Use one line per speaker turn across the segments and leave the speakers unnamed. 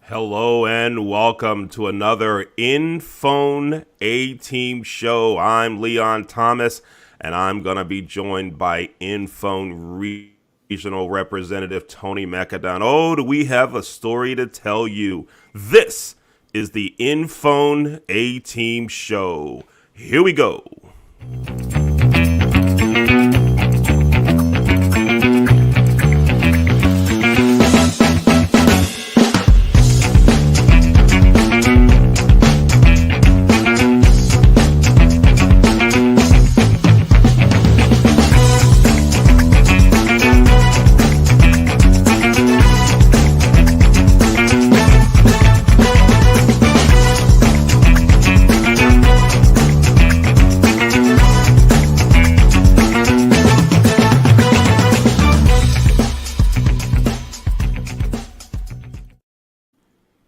Hello and welcome to another InPhone A-Team show. I'm Leon Thomas, and I'm going to be joined by InPhone Regional Representative Tony McAdon. Oh, do we have a story to tell you? This is the InPhone A-Team show. Here we go.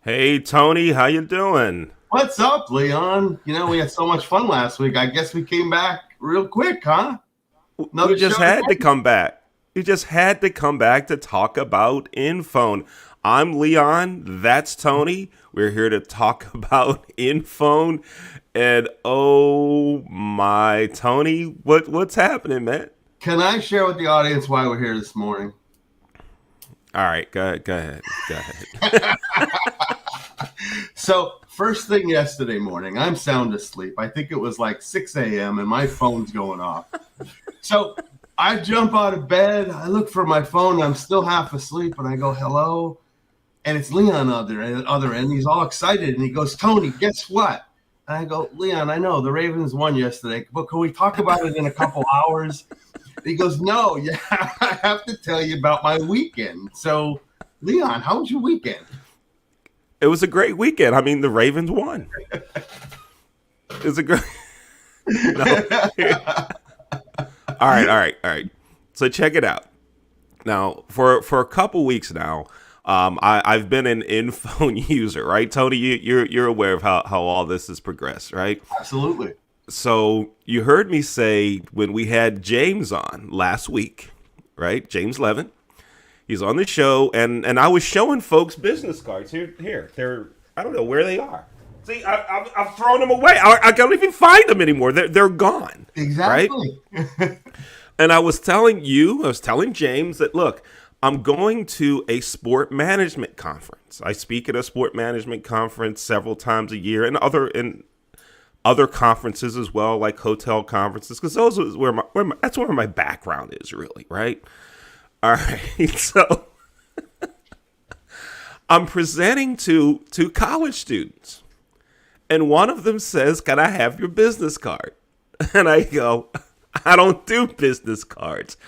Hey, Tony, how you doing?
What's up, Leon? We had so much fun last week. I guess we came back real quick, huh?
We just had to come back. You just had to come back to talk about InPhone. I'm Leon. That's Tony. We're here to talk about InPhone. And oh my, Tony, what's happening, man?
Can I share with the audience why we're here this morning?
All right, go ahead.
So, first thing yesterday morning, I'm sound asleep. I think it was like 6 a.m. and my phone's going off. So, I jump out of bed. I look for my phone. I'm still half asleep, and I go, hello. And it's Leon on the other end. He's all excited, and he goes, Tony, guess what? And I go, Leon, I know the Ravens won yesterday, but can we talk about it in a couple hours? And he goes, no, yeah, I have to tell you about my weekend. So, Leon, how was your weekend?
It was a great weekend. I mean, the Ravens won. It was a great. No. All right. So check it out. Now, for a couple weeks now, I've been an InPhone user, right? Tony, you're aware of how all this has progressed, right?
Absolutely.
So you heard me say when we had James on last week, right? James Levin. He's on the show, and I was showing folks business cards. Here. I don't know where they are. See, I've thrown them away. I can't even find them anymore. They're gone.
Exactly.
Right? And I was telling James that, look, I'm going to a sport management conference. I speak at a sport management conference several times a year, and other conferences as well, like hotel conferences, because those is that's where my background is, really, right? All right, so I'm presenting to college students, and one of them says, "Can I have your business card?" And I go, "I don't do business cards.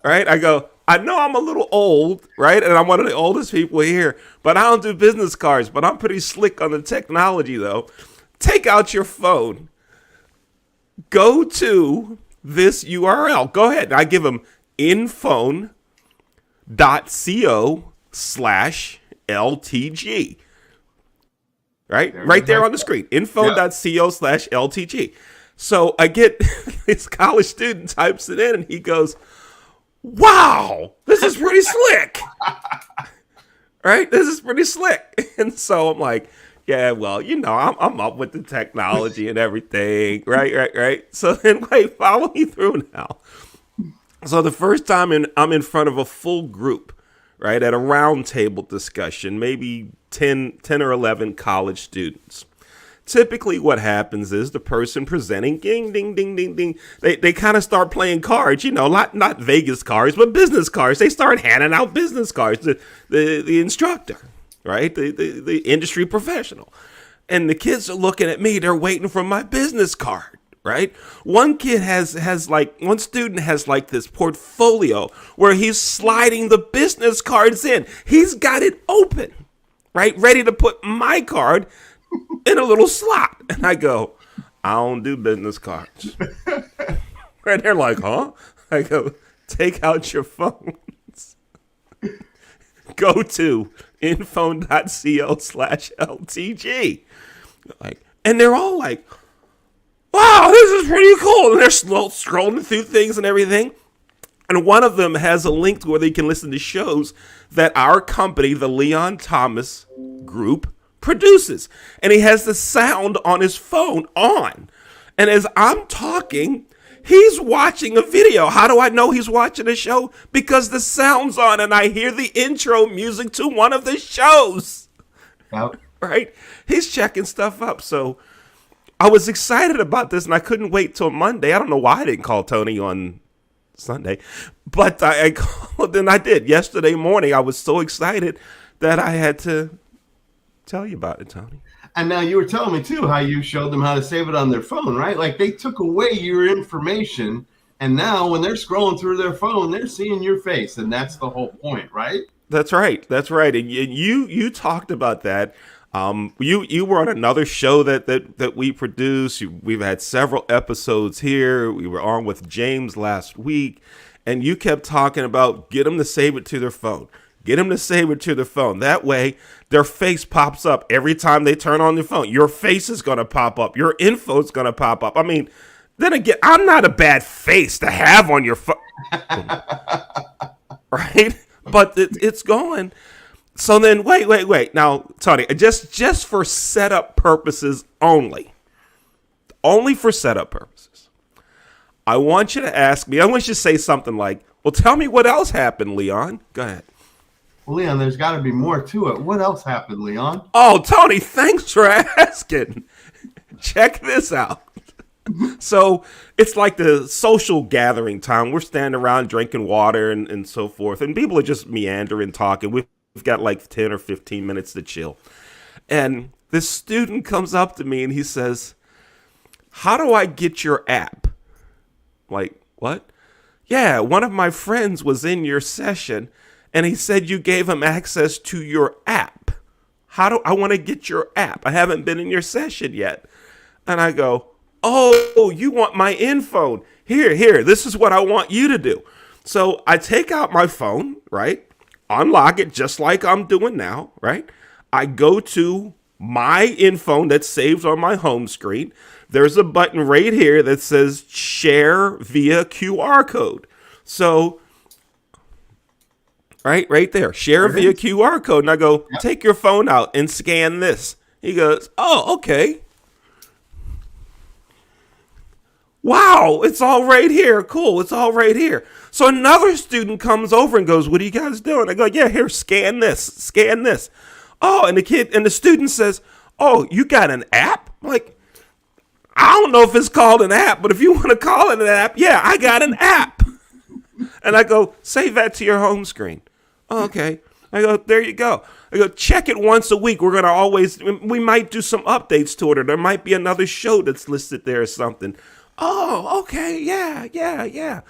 Right? I go, I know I'm a little old, right? And I'm one of the oldest people here, but I don't do business cards. But I'm pretty slick on the technology, though. Take out your phone. Go to this URL. Go ahead. I give them infone.co/LTG. Right there on the screen. infone.co/LTG. So I get this college student types it in, and he goes, wow, this is pretty slick. Right? This is pretty slick. And so I'm like, yeah, well, I'm up with the technology and everything. Right. So then, wait, follow me through now. So the first time I'm in front of a full group, right, at a round table discussion, maybe 10 or 11 college students. Typically what happens is the person presenting, ding, ding, ding, ding, ding, they kind of start playing cards, not Vegas cards, but business cards. They start handing out business cards, the instructor, right, the industry professional. And the kids are looking at me, they're waiting for my business card, right? One student has like this portfolio where he's sliding the business cards in. He's got it open, right, ready to put my card in a little slot. And I go, I don't do business cards. And they're like, huh? I go, take out your phones. Go to infone.co/LTG. And they're all like, wow, this is pretty cool. And they're scrolling through things and everything. And one of them has a link to where they can listen to shows that our company, the Leon Thomas Group, produces. And he has the sound on his phone on. And as I'm talking, he's watching a video. How do I know he's watching a show? Because the sound's on and I hear the intro music to one of the shows.
Yep.
Right? He's checking stuff up. So I was excited about this and I couldn't wait till Monday. I don't know why I didn't call Tony on Sunday, but I called and I did. Yesterday morning, I was so excited that I had to tell you about it, Tony.
And now you were telling me too how you showed them how to save it on their phone, right? Like they took away your information, and now when they're scrolling through their phone, they're seeing your face, and that's the whole point, right?
That's right. That's right. And you talked about that. You were on another show that we produce. We've had several episodes here. We were on with James last week, and you kept talking about get them to save it to their phone. Get them to save it to their phone. That way, their face pops up every time they turn on their phone. Your face is going to pop up. Your info is going to pop up. I mean, then again, I'm not a bad face to have on your phone, right? But it's going. So then, wait. Now, Tony, just for setup purposes only for setup purposes, I want you to ask me, I want you to say something like, well, tell me what else happened, Leon. Go ahead.
Well, Leon, there's got to be more to it. What else happened, Leon?
Oh, Tony, thanks for asking. Check this out. So it's like the social gathering time. We're standing around drinking water and so forth, and people are just meandering, talking. We've got like 10 or 15 minutes to chill. And this student comes up to me and he says, how do I get your app? Like, what? Yeah, one of my friends was in your session and he said you gave him access to your app. How do I want to get your app? I haven't been in your session yet. And I go, oh, you want my InPhone? Here, this is what I want you to do. So I take out my phone, right? Unlock it just like I'm doing now, right? I go to my InPhone that's saved on my home screen. There's a button right here that says share via QR code. So, right there, share via QR code. And I go, take your phone out and scan this. He goes, oh, okay. Wow, it's all right here. Cool, it's all right here. So another student comes over and goes, what are you guys doing? I go, yeah, here, scan this. Oh, and the student says, oh, you got an app? I'm like, I don't know if it's called an app, but if you want to call it an app, yeah, I got an app. And I go, save that to your home screen. Oh, okay. I go, there you go. I go, check it once a week. We're going to we might do some updates to it, or there might be another show that's listed there or something. Oh, okay. Yeah.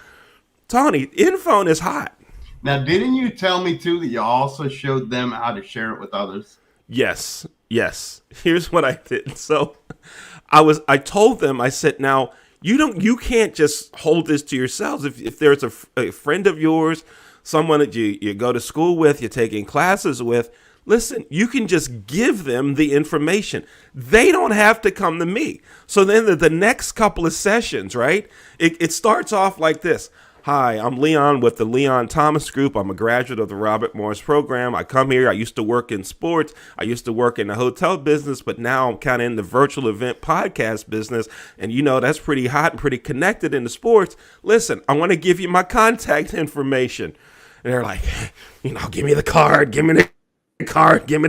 Tony, InPhone is hot.
Now, didn't you tell me, too, that you also showed them how to share it with others?
Yes. Here's what I did. So I told them, I said, now, you can't just hold this to yourselves. If there's a friend of yours, someone that you go to school with, you're taking classes with, listen, you can just give them the information. They don't have to come to me. So then the next couple of sessions, right, it starts off like this. Hi, I'm Leon with the Leon Thomas Group. I'm a graduate of the Robert Morris program. I come here. I used to work in sports. I used to work in the hotel business, but now I'm kind of in the virtual event podcast business. And, that's pretty hot and pretty connected in the sports. Listen, I want to give you my contact information. And they're like, give me the card. Give me the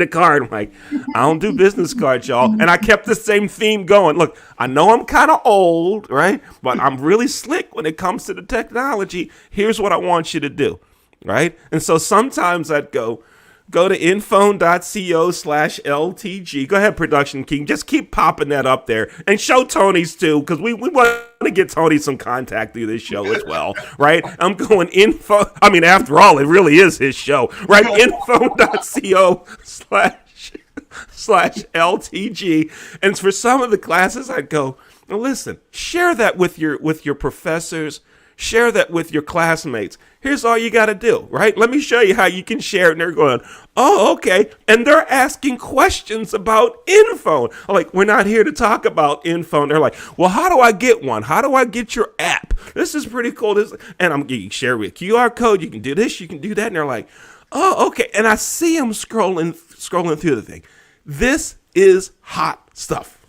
card. I'm like, I don't do business cards, y'all. And I kept the same theme going. Look, I know I'm kind of old, right? But I'm really slick when it comes to the technology. Here's what I want you to do, right? And so sometimes I'd go to inphone.co/LTG. Go ahead, production king. Just keep popping that up there and show Tony's too, because we want to get Tony some contact through this show as well, right? I'm going info. I mean, after all, it really is his show, right? inphone.co/LTG. And for some of the classes, I'd go, well, listen, share that with your professors. Share that with your classmates. Here's all you got to do, right? Let me show you how you can share it. And they're going, oh, okay. And they're asking questions about InPhone. I'm like, we're not here to talk about InPhone. They're like, well, how do I get one? How do I get your app? This is pretty cool. And you can share with QR code. You can do this. You can do that. And they're like, oh, okay. And I see them scrolling through the thing. This is hot stuff.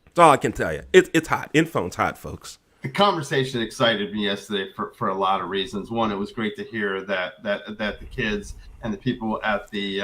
That's all I can tell you. It's hot. InPhone's hot, folks.
The conversation excited me yesterday for a lot of reasons. One, it was great to hear that the kids and the people at the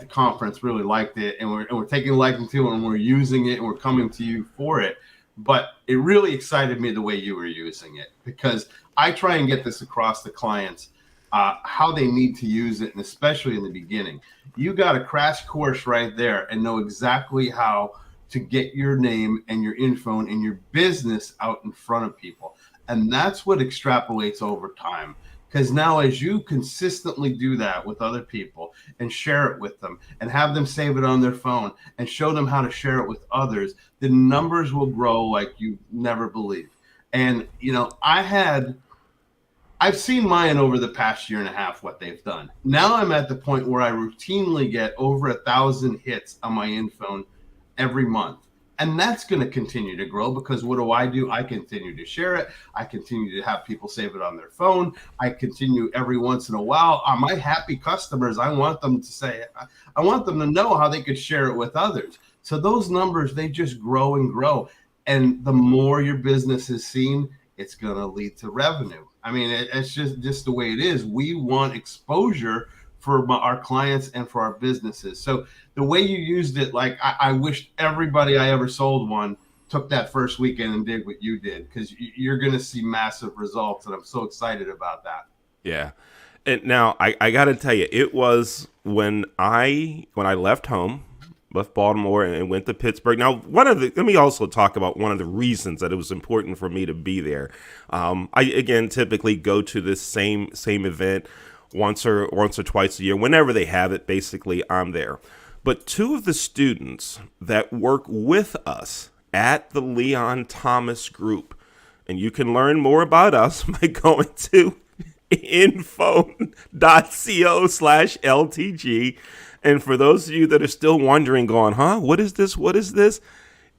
conference really liked it, and we're taking a liking to it, and we're using it, and we're coming to you for it. But it really excited me the way you were using it, because I try and get this across to clients how they need to use it, and especially in the beginning. You got a crash course right there and know exactly how to get your name and your info and your business out in front of people. And that's what extrapolates over time. Because now as you consistently do that with other people and share it with them and have them save it on their phone and show them how to share it with others, the numbers will grow like you never believe. And, I've seen mine over the past year and a half, what they've done. Now I'm at the point where I routinely get over 1,000 hits on my InPhone every month. And that's going to continue to grow, because what do? I continue to share it. I continue to have people save it on their phone. I continue every once in a while. My happy customers, I want them to know how they could share it with others. So those numbers, they just grow and grow. And the more your business is seen, it's going to lead to revenue. I mean, it's just the way it is. We want exposure for our clients and for our businesses. So the way you used it, like I wish everybody I ever sold one took that first weekend and did what you did, because you're going to see massive results. And I'm so excited about that.
Yeah. And now I got to tell you, it was when I left Baltimore and went to Pittsburgh. Now, let me also talk about one of the reasons that it was important for me to be there. I, again, typically go to this same event once or twice a year. Whenever they have it, basically, I'm there. But two of the students that work with us at the Leon Thomas Group, and you can learn more about us by going to InPhone.co/LTG. And for those of you that are still wondering, going, what is this? What is this?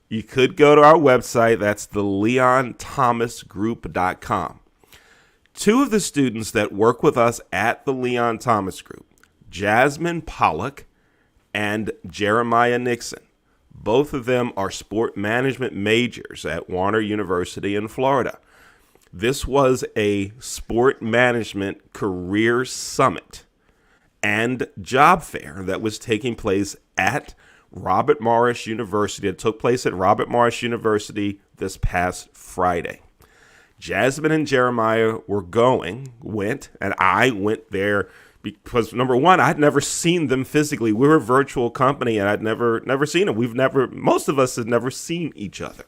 You could go to our website. That's the LeonThomasGroup.com. Two of the students that work with us at the Leon Thomas Group, Jasmine Pollock and Jeremiah Nixon, both of them are sport management majors at Warner University in Florida. This was a sport management career summit and job fair that was taking place at Robert Morris University. It took place at Robert Morris University this past Friday. Jasmine and Jeremiah went, and I went there because, number one, I'd never seen them physically. We were a virtual company, and I'd never seen them. Most of us had never seen each other.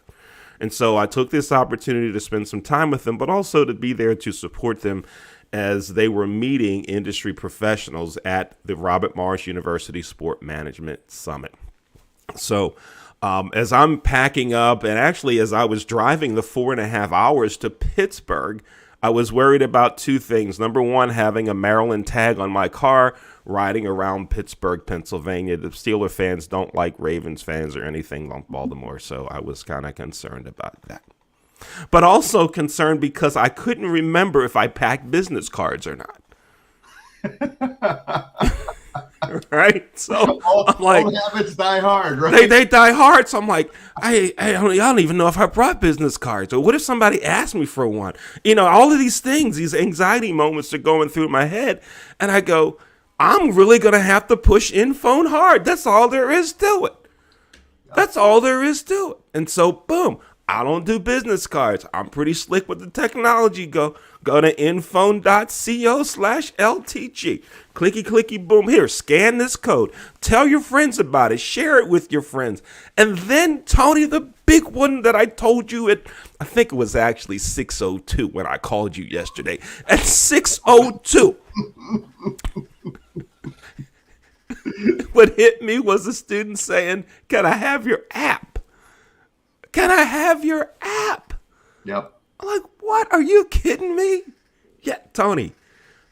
And so I took this opportunity to spend some time with them, but also to be there to support them as they were meeting industry professionals at the Robert Morris University Sport Management Summit. So as I'm packing up, and actually as I was driving the 4.5 hours to Pittsburgh, I was worried about two things. Number one, having a Maryland tag on my car, riding around Pittsburgh, Pennsylvania. The Steeler fans don't like Ravens fans or anything like Baltimore, so I was kind of concerned about that. But also concerned because I couldn't remember if I packed business cards or not. Right? So I'm like,
all habits die hard, right?
They die hard. So I'm like, I don't even know if I brought business cards. Or what if somebody asked me for one? All of these things, these anxiety moments are going through my head. And I go, I'm really going to have to push InPhone hard. That's all there is to it. That's all there is to it. And so, boom. I don't do business cards. I'm pretty slick with the technology. Go to InPhone.co/LTG. Clicky, clicky, boom. Here, scan this code. Tell your friends about it. Share it with your friends. And then, Tony, the big one that I told you I think it was actually 6:02 when I called you yesterday. At 6:02. What hit me was a student saying, "Can I have your app? Can I have your app?"
Yep.
I'm like, what? Are you kidding me? Yeah, Tony.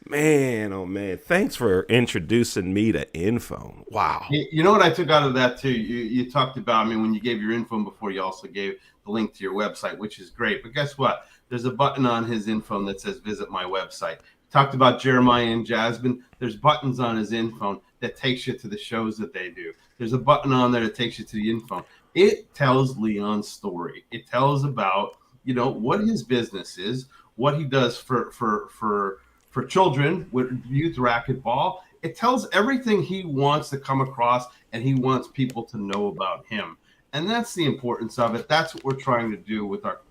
Man, oh man. Thanks for introducing me to InPhone. Wow.
You know what I took out of that too? You talked about, I mean, when you gave your info before, you also gave the link to your website, which is great. But guess what? There's a button on his info that says visit my website. Talked about Jeremiah and Jasmine. There's buttons on his info that takes you to the shows that they do. There's a button on there that takes you to the info. It tells Leon's story. It tells about, what his business is, what he does for children with youth racquetball. It tells everything he wants to come across, and he wants people to know about him. And that's the importance of it. That's what we're trying to do with our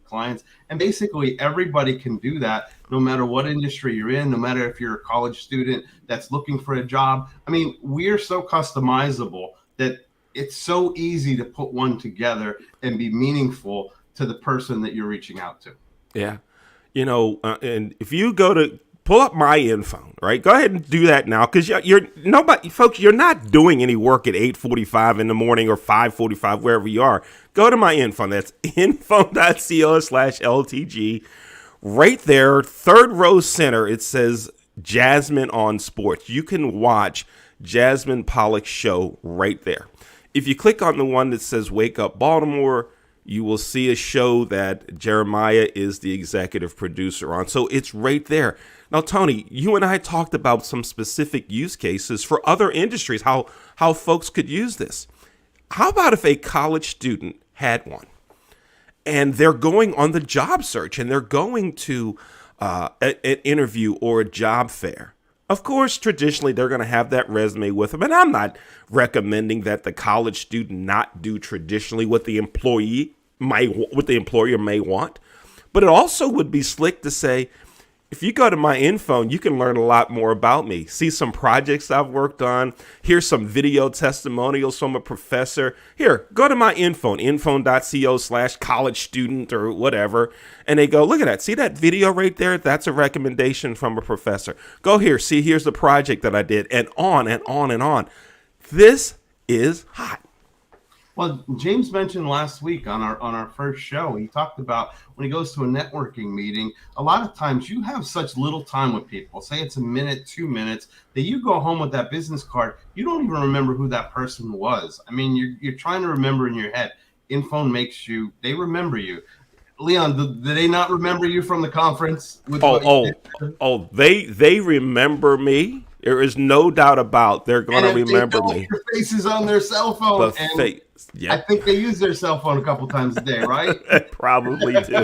clients. And basically everybody can do that, no matter what industry you're in, no matter if you're a college student that's looking for a job. I mean, we're so customizable that it's so easy to put one together and be meaningful to the person that you're reaching out to.
Yeah. And if you go to pull up my info, right? Go ahead and do that now, because you're nobody, folks. You're not doing any work at 8:45 in the morning or 5:45, wherever you are. Go to my info. That's inphone.co/LTG. Right there, third row center, it says Jasmine on Sports. You can watch Jasmine Pollock's show right there. If you click on the one that says Wake Up Baltimore, you will see a show that Jeremiah is the executive producer on. So it's right there. Now, Tony, you and I talked about some specific use cases for other industries, how folks could use this. How about if a college student had one and they're going on the job search and they're going to an interview or a job fair? Of course, traditionally, they're going to have that resume with them. And I'm not recommending that the college student not do traditionally what the employer may want. But it also would be slick to say, if you go to my info, you can learn a lot more about me. See some projects I've worked on. Here's some video testimonials from a professor. Here, go to my inphone.co/college student or whatever. And they go, look at that. See that video right there? That's a recommendation from a professor. Go here. See, here's the project that I did, and on and on and on. This is hot.
Well, James mentioned last week on our first show, he talked about when he goes to a networking meeting, a lot of times you have such little time with people. Say it's a minute, 2 minutes, that you go home with that business card. You don't even remember who that person was. I mean, you're trying to remember in your head. InPhone makes they remember you. Leon, did they not remember you from the conference?
They remember me. There is no doubt about they're going to remember me.
Your face is on their cell phone. Yep. I think they use their cell phone a couple times a day, right?
Probably do.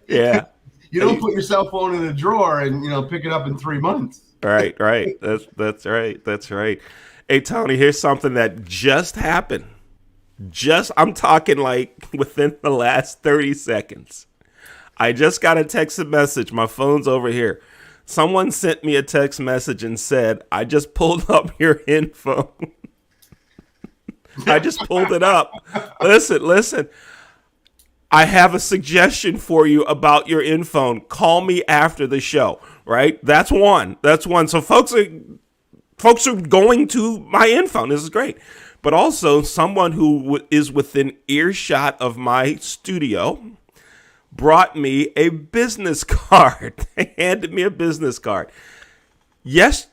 Yeah.
You don't put your cell phone in a drawer and pick it up in 3 months.
Right. That's right. Hey, Tony, here's something that just happened. I'm talking like within the last 30 seconds. I just got a text message. My phone's over here. Someone sent me a text message and said, I just pulled up your info. I just pulled it up. Listen. I have a suggestion for you about your info. Call me after the show, right? That's one. So folks are going to my info. This is great. But also someone who is within earshot of my studio brought me a business card. They handed me a business card. Yes,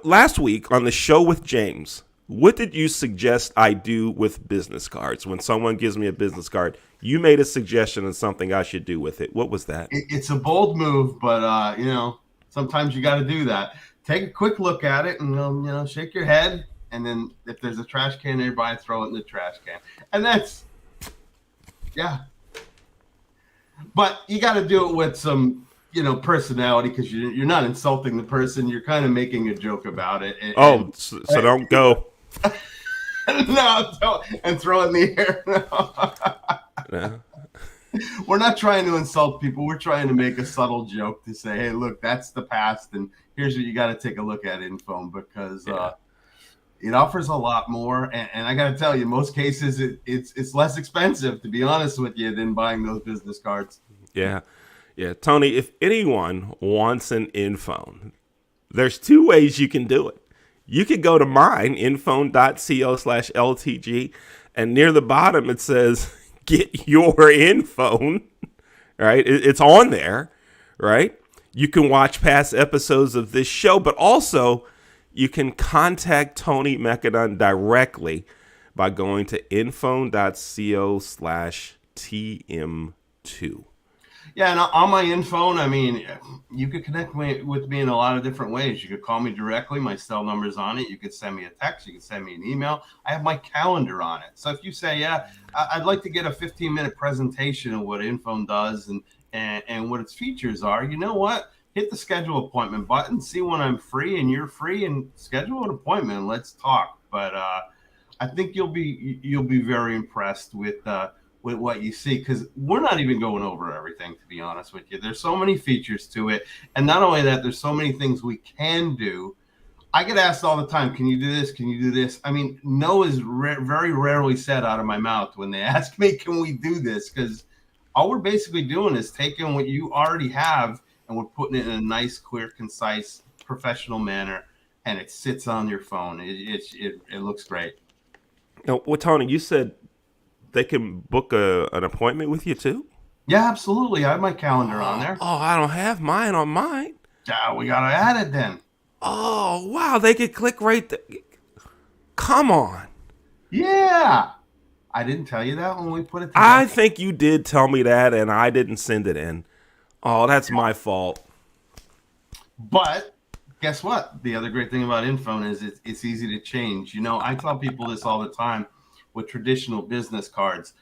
last week on the show with James, what did you suggest I do with business cards? When someone gives me a business card, you made a suggestion on something I should do with it. What was that?
It's a bold move, but sometimes you got to do that. Take a quick look at it and shake your head, and then if there's a trash can nearby, throw it in the trash can. And that's But you got to do it with some, personality, because you're not insulting the person. You're kind of making a joke about it.
So don't go.
No, and throw it in the air. No. We're not trying to insult people. We're trying to make a subtle joke to say, hey, look, that's the past, and here's what you got to take a look at InPhone, because it offers a lot more. And I got to tell you, most cases, it's less expensive, to be honest with you, than buying those business cards.
Yeah. Tony, if anyone wants an InPhone, there's two ways you can do it. You could go to mine, inphone.co/LTG, and near the bottom it says, get your InPhone. right? It's on there, right? You can watch past episodes of this show, but also you can contact Tony Mekadon directly by going to infone.co/TM2.
Yeah, and on my InPhone, I mean, you could connect with me in a lot of different ways. You could call me directly. My cell number's on it. You could send me a text. You could send me an email. I have my calendar on it. So if you say, yeah, I'd like to get a 15-minute presentation of what InPhone does and what its features are, you know what? Hit the schedule appointment button, see when I'm free and you're free, and schedule an appointment and let's talk. But I think you'll be very impressed with what you see, because we're not even going over everything, to be honest with you. There's so many features to it, and not only that, there's so many things we can do. I get asked all the time, can you do this? Can you do this? I mean, no is very rarely said out of my mouth when they ask me, can we do this? Because all we're basically doing is taking what you already have and we're putting it in a nice, clear, concise, professional manner, and it sits on your phone. It looks great.
Now, well, Tony, you said they can book an appointment with you too?
Yeah, absolutely. I have my calendar on there.
Oh, I don't have mine on mine.
Yeah, we gotta add it then.
Oh, wow. They could click right there. Come on.
Yeah. I didn't tell you that when we put it together.
I think you did tell me that, and I didn't send it in. Oh, that's my fault.
But guess what? The other great thing about InPhone is it's easy to change. You know, I tell people this all the time with traditional business cards.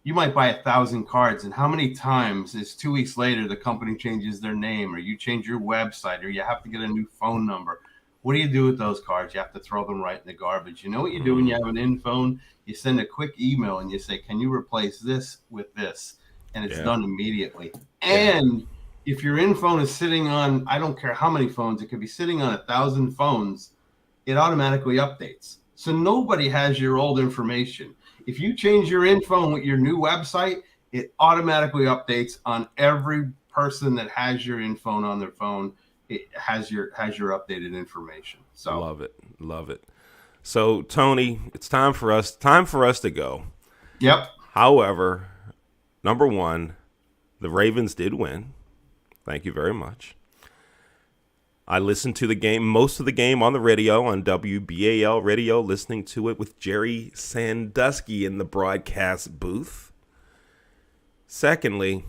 You might buy 1,000 cards, and how many times is 2 weeks later the company changes their name, or you change your website, or you have to get a new phone number? What do you do with those cards? You have to throw them right in the garbage. You know what you do when you have an InPhone? You send a quick email and you say, can you replace this with this? And it's done immediately. And if your InPhone is sitting on, I don't care how many phones, it could be sitting on 1,000 phones, it automatically updates. So nobody has your old information. If you change your InPhone with your new website, it automatically updates on every person that has your InPhone on their phone. It has your updated information. So
love it. So Tony, it's time for us to go.
Yep.
However, number one, the Ravens did win. Thank you very much. I listened to the game, most of the game on the radio, on WBAL radio, listening to it with Jerry Sandusky in the broadcast booth. Secondly,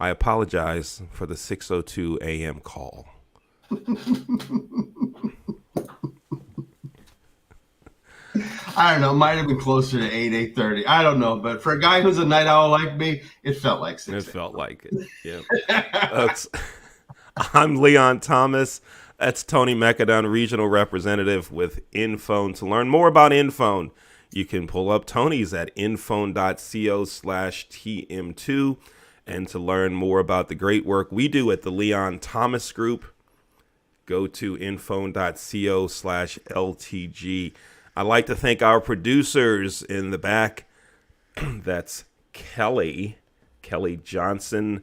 I apologize for the 6:02 a.m. call.
I don't know. It might have been closer to 8:30. I don't know. But for a guy who's a night owl like me, it felt like 6.
It felt like it. Yeah. I'm Leon Thomas. That's Tony Mekadon, regional representative with InPhone. To learn more about InPhone, you can pull up Tony's at infone.co/TM2. And to learn more about the great work we do at the Leon Thomas Group, go to infone.co/LTG. I'd like to thank our producers in the back. That's Kelly Johnson,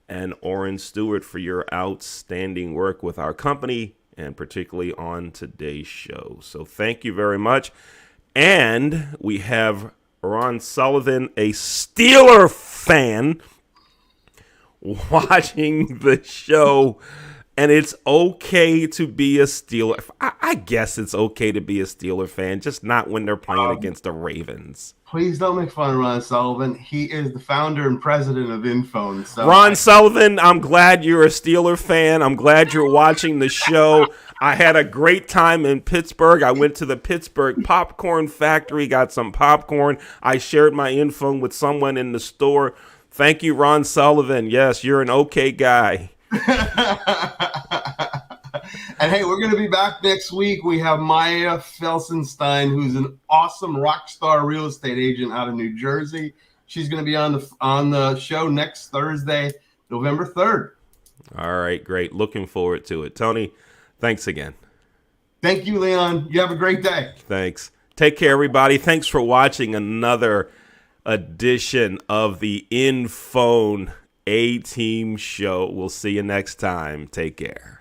and Oren Stewart for your outstanding work with our company and particularly on today's show. So thank you very much. And we have Ron Sullivan, a Steeler fan, watching the show. And it's okay to be a Steeler. I guess it's okay to be a Steeler fan, just not when they're playing against the Ravens.
Please don't make fun of Ron Sullivan. He is the founder and president of InPhone. So
Ron Sullivan, I'm glad you're a Steeler fan. I'm glad you're watching the show. I had a great time in Pittsburgh. I went to the Pittsburgh Popcorn Factory, got some popcorn. I shared my InPhone with someone in the store. Thank you, Ron Sullivan. Yes, you're an okay guy.
And hey, we're going to be back next week. We have Maya Felsenstein, who's an awesome rock star real estate agent out of New Jersey. She's going to be on the show next Thursday, November 3rd.
All right, great. Looking forward to it. Tony, thanks again.
Thank you, Leon. You have a great day.
Thanks. Take care, everybody. Thanks for watching another edition of the InPhone A-Team Show. We'll see you next time. Take care.